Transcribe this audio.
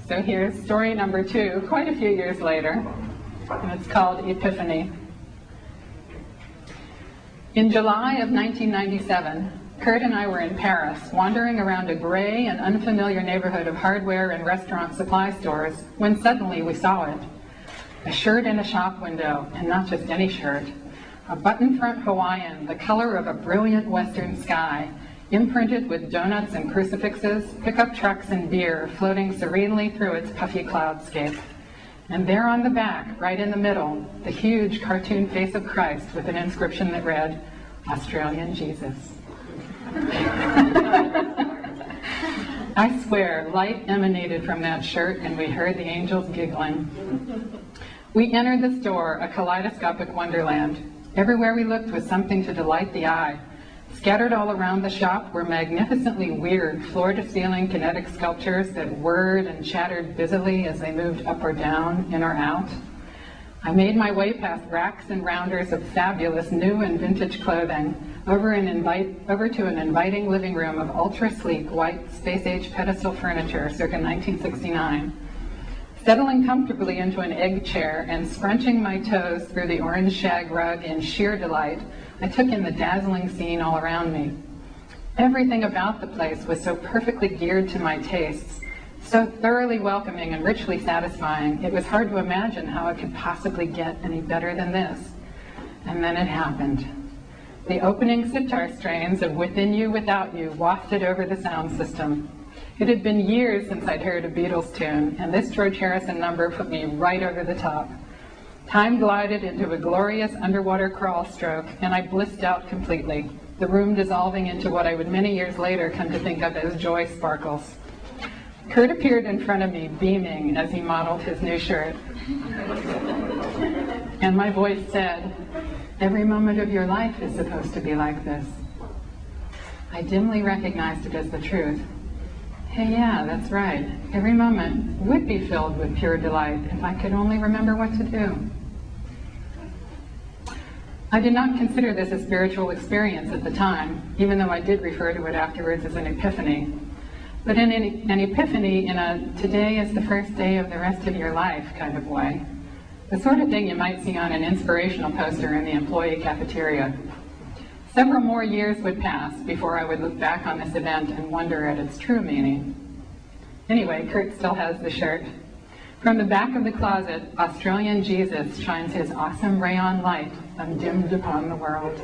So here's story number 2, quite a few years later, and it's called Epiphany. In July of 1997, Kurt and I were in Paris, wandering around a gray and unfamiliar neighborhood of hardware and restaurant supply stores, when suddenly we saw it. A shirt in a shop window, and not just any shirt. A button-front Hawaiian, the color of a brilliant western sky, imprinted with donuts and crucifixes, pickup trucks and beer floating serenely through its puffy cloudscape. And there on the back, right in the middle, the huge cartoon face of Christ with an inscription that read, "Australian Jesus." I swear, light emanated from that shirt and we heard the angels giggling. We entered the store, a kaleidoscopic wonderland. Everywhere we looked was something to delight the eye. Scattered all around the shop were magnificently weird floor-to-ceiling kinetic sculptures that whirred and chattered busily as they moved up or down, in or out. I made my way past racks and rounders of fabulous new and vintage clothing, over to an inviting living room of ultra-sleek white space-age pedestal furniture circa 1969. Settling comfortably into an egg chair and scrunching my toes through the orange shag rug in sheer delight, I took in the dazzling scene all around me. Everything about the place was so perfectly geared to my tastes, so thoroughly welcoming and richly satisfying, it was hard to imagine how it could possibly get any better than this. And then it happened. The opening sitar strains of Within You, Without You wafted over the sound system. It had been years since I'd heard a Beatles tune, and this George Harrison number put me right over the top. Time glided into a glorious underwater crawl stroke, and I blissed out completely, the room dissolving into what I would many years later come to think of as joy sparkles. Kurt appeared in front of me, beaming as he modeled his new shirt. And my voice said, "Every moment of your life is supposed to be like this." I dimly recognized it as the truth. Hey, yeah, that's right. Every moment would be filled with pure delight if I could only remember what to do. I did not consider this a spiritual experience at the time, even though I did refer to it afterwards as an epiphany. But in an epiphany in a today is the first day of the rest of your life kind of way. The sort of thing you might see on an inspirational poster in the employee cafeteria. Several more years would pass before I would look back on this event and wonder at its true meaning. Anyway, Kurt still has the shirt. From the back of the closet, Australian Jesus shines his awesome rayon light undimmed upon the world.